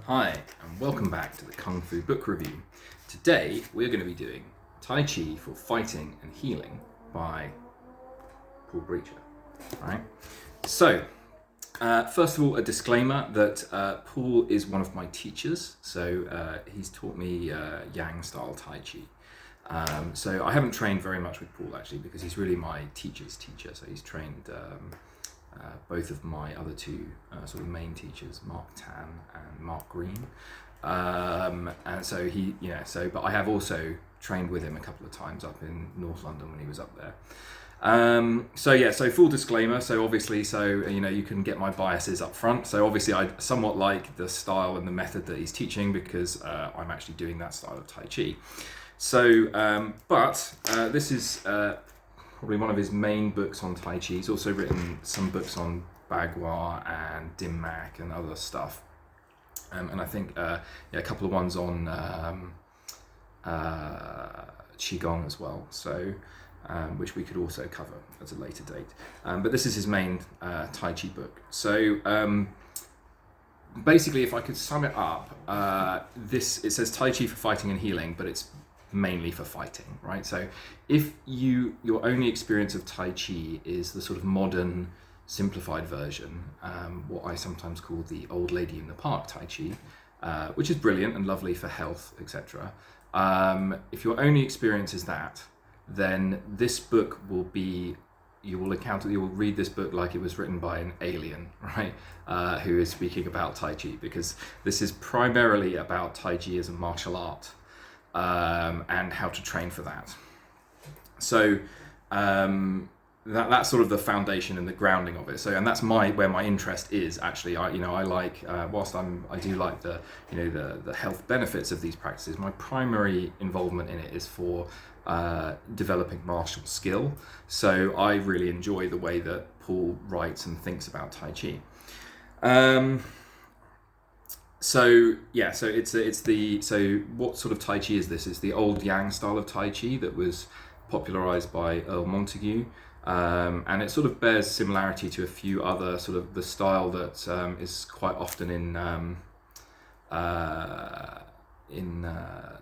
Hi, and welcome back to the Kung Fu Book Review. Today we're going to be doing Tai Chi for Fighting and Healing by Paul Brecher. Right? So, first of all, a disclaimer that Paul is one of my teachers, so he's taught me Yang style Tai Chi. So I haven't trained very much with Paul actually, because he's really my teacher's teacher. So he's trained both of my other two sort of main teachers, Mark Tan and Mark Green. And so but I have also trained with him a couple of times up in North London when he was up there. So full disclaimer, so obviously, you can get my biases up front. So obviously I somewhat like the style and the method that he's teaching because I'm actually doing that style of Tai Chi. So, this is probably one of his main books on Tai Chi. He's also written some books on Bagua and Dim Mak and other stuff. And I think a couple of ones on Qigong as well. So, which we could also cover at a later date. But this is his main Tai Chi book. So basically, if I could sum it up, it says Tai Chi for fighting and healing, but it's mainly for fighting, right? So if your only experience of Tai Chi is the sort of modern simplified version, what I sometimes call the old lady in the park Tai Chi, which is brilliant and lovely for health, etc. If your only experience is that, then this book will be, you will read this book like it was written by an alien, right? Who is speaking about Tai Chi, because this is primarily about Tai Chi as a martial art, and how to train for that. So that's sort of the foundation and the grounding of it. So, and that's where my interest is actually. I like, whilst I do like the health benefits of these practices, my primary involvement in it is for developing martial skill. So I really enjoy the way that Paul writes and thinks about Tai Chi. So what sort of Tai Chi is this? It's the old Yang style of Tai Chi that was popularized by Earl Montague, and it sort of bears similarity to a few other sort of the style that is quite often in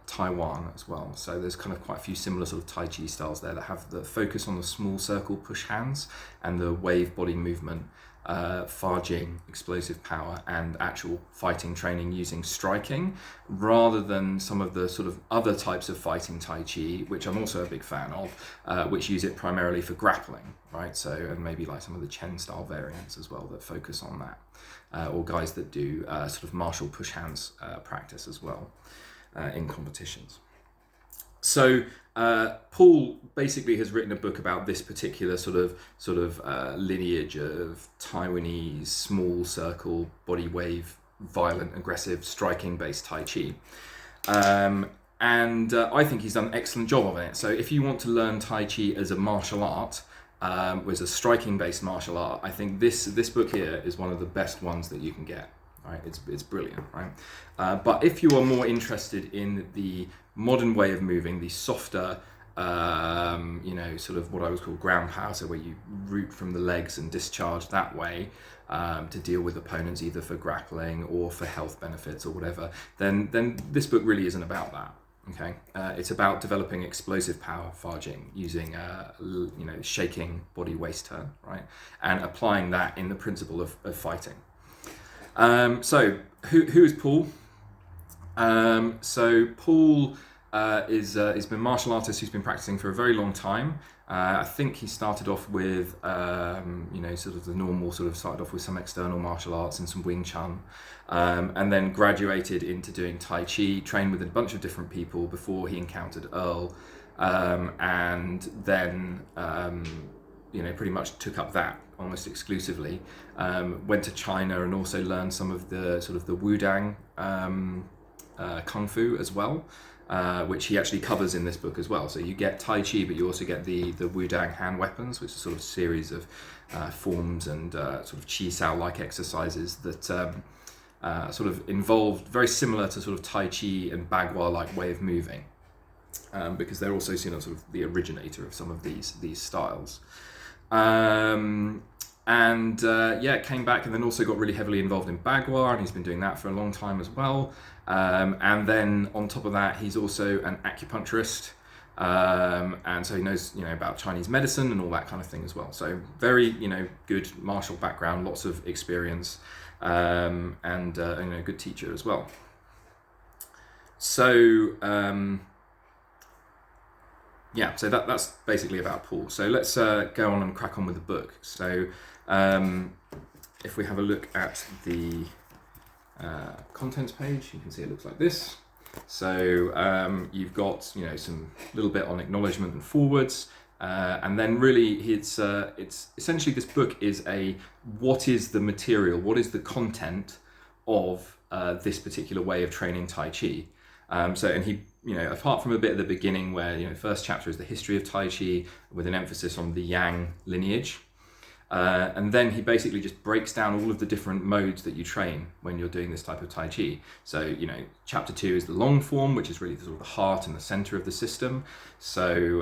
Taiwan as well. So there's kind of quite a few similar sort of Tai Chi styles there that have the focus on the small circle push hands and the wave body movement, Fa Jing, explosive power, and actual fighting training using striking, rather than some of the sort of other types of fighting Tai Chi, which I'm also a big fan of, which use it primarily for grappling, right? So, and maybe like some of the Chen style variants as well that focus on that, or guys that do sort of martial push hands practice as well in competitions. So Paul basically has written a book about this particular sort of lineage of Taiwanese small circle body wave, violent, aggressive, striking based Tai Chi, and I think he's done an excellent job of it. So if you want to learn Tai Chi as a martial art, as a striking based martial art, I think this book here is one of the best ones that you can get. Right, it's brilliant, right? But if you are more interested in the modern way of moving, the softer, sort of what I would call ground power, so where you root from the legs and discharge that way to deal with opponents, either for grappling or for health benefits or whatever, then this book really isn't about that. Okay, it's about developing explosive power, Fa Jing, using shaking body waist turn, right, and applying that in the principle of fighting. So who is Paul? So Paul has been a martial artist who's been practicing for a very long time. I think he started off with sort of the normal started off with some external martial arts and some Wing Chun, and then graduated into doing Tai Chi, trained with a bunch of different people before he encountered Earl, and then pretty much took up that almost exclusively. Went to China and also learned some of the sort of the Wudang Kung Fu as well, which he actually covers in this book as well. So you get Tai Chi, but you also get the Wudang hand weapons, which is sort of a series of forms and sort of Chi Sao-like exercises that sort of involved, very similar to sort of Tai Chi and Bagua-like way of moving, because they're also seen as sort of the originator of some of these styles. And came back and then also got really heavily involved in Bagua, and he's been doing that for a long time as well. And then on top of that, he's also an acupuncturist. And so he knows, about Chinese medicine and all that kind of thing as well. So very, good martial background, lots of experience, and a good teacher as well. So so that's basically about Paul. So let's go on and crack on with the book. So if we have a look at the contents page, you can see it looks like this. So you've got some little bit on acknowledgement and forwards, and then really it's essentially, this book is what is the material, what is the content of this particular way of training Tai Chi. And he, apart from a bit at the beginning where, the first chapter is the history of Tai Chi with an emphasis on the Yang lineage. And then he basically just breaks down all of the different modes that you train when you're doing this type of Tai Chi. So, chapter 2 is the long form, which is really the sort of the heart and the center of the system. So,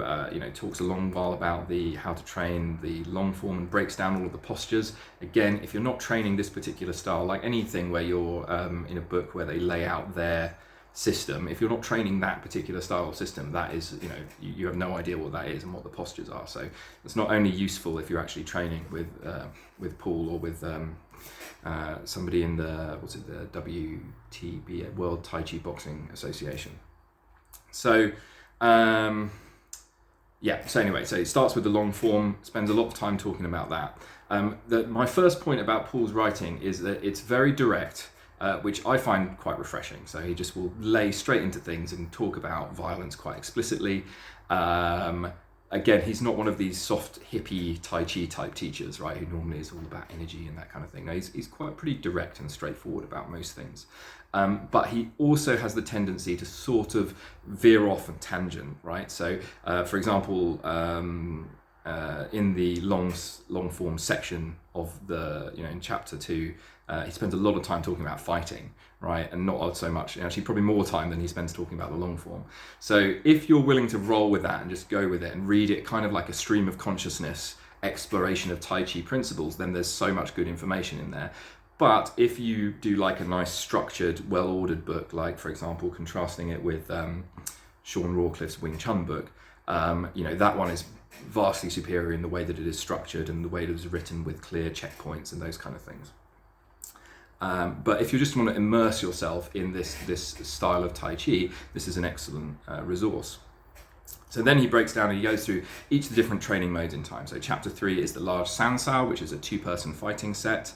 talks a long while about how to train the long form and breaks down all of the postures. Again, if you're not training this particular style, like anything where you're in a book where they lay out their system, if you're not training that particular style of system, that is, you have no idea what that is and what the postures are. So it's not only useful if you're actually training with Paul or with somebody in the WTB, World Tai Chi Boxing Association. So so it starts with the long form, spends a lot of time talking about that. My first point about Paul's writing is that it's very direct, which I find quite refreshing. So he just will lay straight into things and talk about violence quite explicitly. Again, he's not one of these soft hippie Tai Chi type teachers, right, who normally is all about energy and that kind of thing. No, he's quite pretty direct and straightforward about most things. But he also has the tendency to sort of veer off and tangent, right? So, for example, in the long form section of the, in chapter 2, he spends a lot of time talking about fighting, right? And not so much, actually probably more time than he spends talking about the long form. So if you're willing to roll with that and just go with it and read it kind of like a stream of consciousness exploration of Tai Chi principles, then there's so much good information in there. But if you do like a nice structured, well-ordered book, like for example, contrasting it with Sean Rawcliffe's Wing Chun book, that one is vastly superior in the way that it is structured and the way that it was written with clear checkpoints and those kind of things. But if you just want to immerse yourself in this style of Tai Chi, this is an excellent resource. So then he breaks down and he goes through each of the different training modes in time. So chapter 3 is the large Sansao, which is a 2-person fighting set.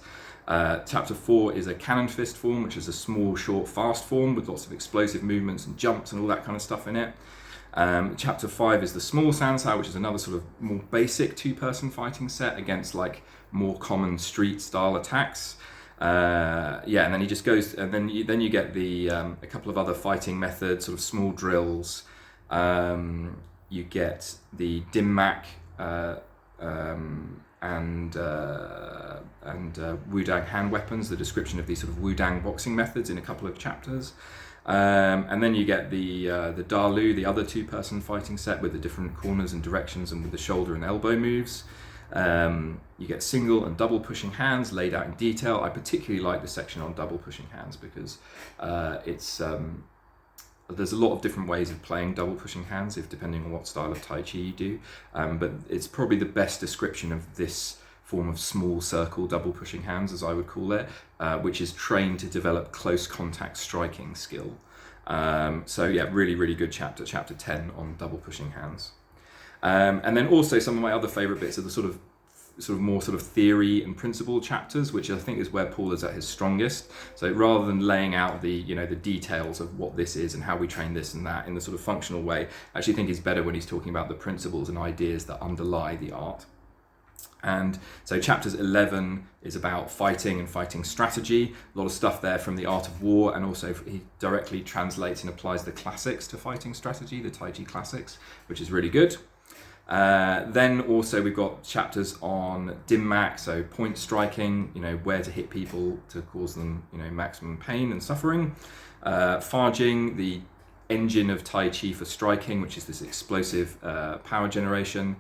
Chapter 4 is a cannon fist form, which is a small, short, fast form with lots of explosive movements and jumps and all that kind of stuff in it. Chapter 5 is the small Sansao, which is another sort of more basic 2-person fighting set against like more common street style attacks. And then he just goes, and then you get the a couple of other fighting methods, sort of small drills. You get the Dim Mak and Wudang hand weapons, the description of these sort of Wudang boxing methods in a couple of chapters. And then you get the Dalu, the other 2-person fighting set with the different corners and directions and with the shoulder and elbow moves. You get single and double pushing hands laid out in detail. I particularly like the section on double pushing hands because there's a lot of different ways of playing double pushing hands depending on what style of Tai Chi you do. But it's probably the best description of this form of small circle double pushing hands, as I would call it, which is trained to develop close contact striking skill. Really, really good chapter 10 on double pushing hands. And then also some of my other favourite bits are the sort of more theory and principle chapters, which I think is where Paul is at his strongest. So rather than laying out the details of what this is and how we train this and that in the sort of functional way, I actually think he's better when he's talking about the principles and ideas that underlie the art. And so chapters 11 is about fighting and fighting strategy, a lot of stuff there from the art of war, and also he directly translates and applies the classics to fighting strategy, the Tai Chi classics, which is really good. Then also we've got chapters on Dim Mak, so point striking, where to hit people to cause them, maximum pain and suffering. Fa Jing, the engine of Tai Chi for striking, which is this explosive power generation.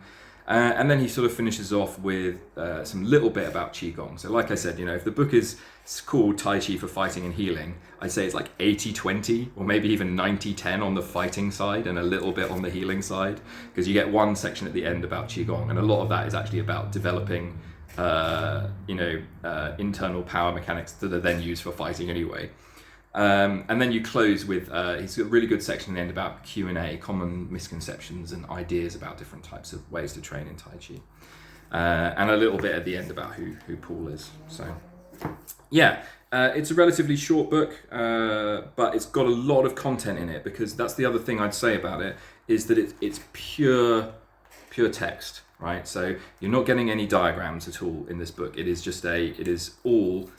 And then he sort of finishes off with some little bit about Qigong. So like I said, if the book is called Tai Chi for Fighting and Healing, I'd say it's like 80-20 or maybe even 90-10 on the fighting side and a little bit on the healing side, because you get one section at the end about Qigong, and a lot of that is actually about developing internal power mechanics that are then used for fighting anyway. And then you close with, he's got a really good section in the end about Q&A, common misconceptions and ideas about different types of ways to train in Tai Chi. And a little bit at the end about who Paul is. So, yeah, it's a relatively short book, but it's got a lot of content in it, because that's the other thing I'd say about it, is that it's pure text, right? So you're not getting any diagrams at all in this book. It is all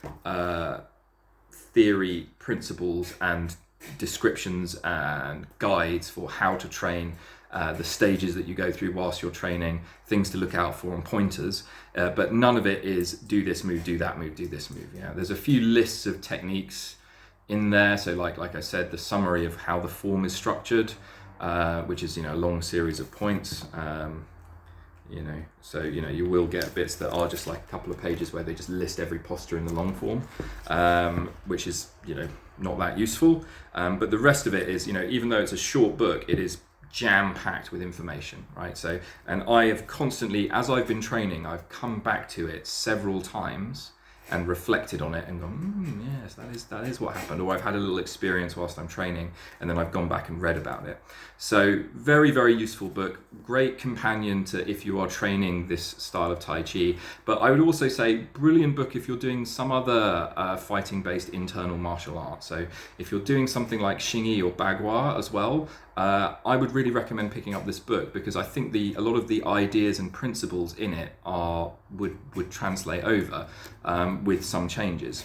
theory, principles, and descriptions and guides for how to train, the stages that you go through whilst you're training, things to look out for, and pointers. But none of it is do this move, do that move, do this move. Yeah, there's a few lists of techniques in there. So like I said, the summary of how the form is structured, which is a long series of points. So you will get bits that are just like a couple of pages where they just list every posture in the long form, which is not that useful. But the rest of it is, even though it's a short book, it is jam-packed with information, right? So, and I have constantly, as I've been training, I've come back to it several times and reflected on it and gone, yes, that is what happened. Or I've had a little experience whilst I'm training, and then I've gone back and read about it. So very, very useful book. Great companion to if you are training this style of Tai Chi. But I would also say brilliant book if you're doing some other fighting-based internal martial arts. So if you're doing something like Xingyi or Bagua as well, I would really recommend picking up this book, because I think a lot of the ideas and principles in it would translate over with some changes.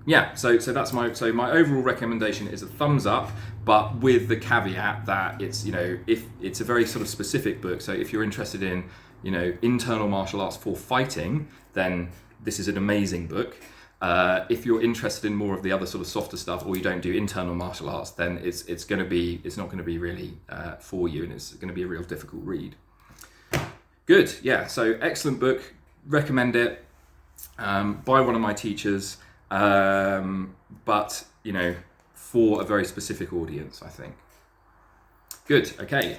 Yeah, so that's my overall recommendation is a thumbs up, but with the caveat that it's if it's a very sort of specific book. So if you're interested in internal martial arts for fighting, then this is an amazing book. If you're interested in more of the other sort of softer stuff, or you don't do internal martial arts, then it's not going to be really for you, and it's going to be a real difficult read. Good, yeah. So excellent book, recommend it. By one of my teachers, but for a very specific audience, I think. Good, okay.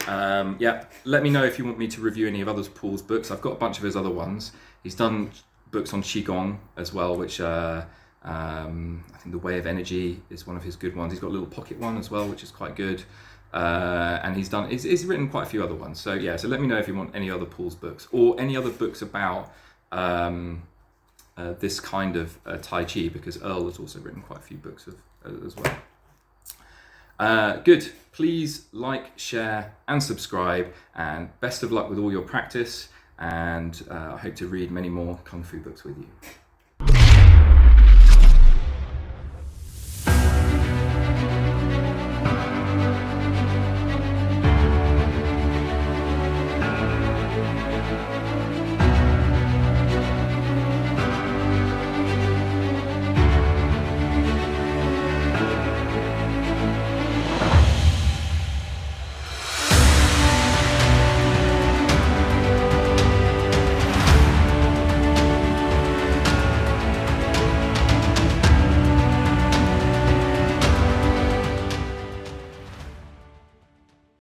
Yeah, let me know if you want me to review any of other Paul's books. I've got a bunch of his other ones. He's done books on Qigong as well, which I think The Way of Energy is one of his good ones. He's got a little pocket one as well, which is quite good. And he's written quite a few other ones. So yeah, so let me know if you want any other Paul's books, or any other books about this kind of Tai Chi, because Earl has also written quite a few books as well. Good. Please like, share, and subscribe, and best of luck with all your practice. And I hope to read many more Kung Fu books with you.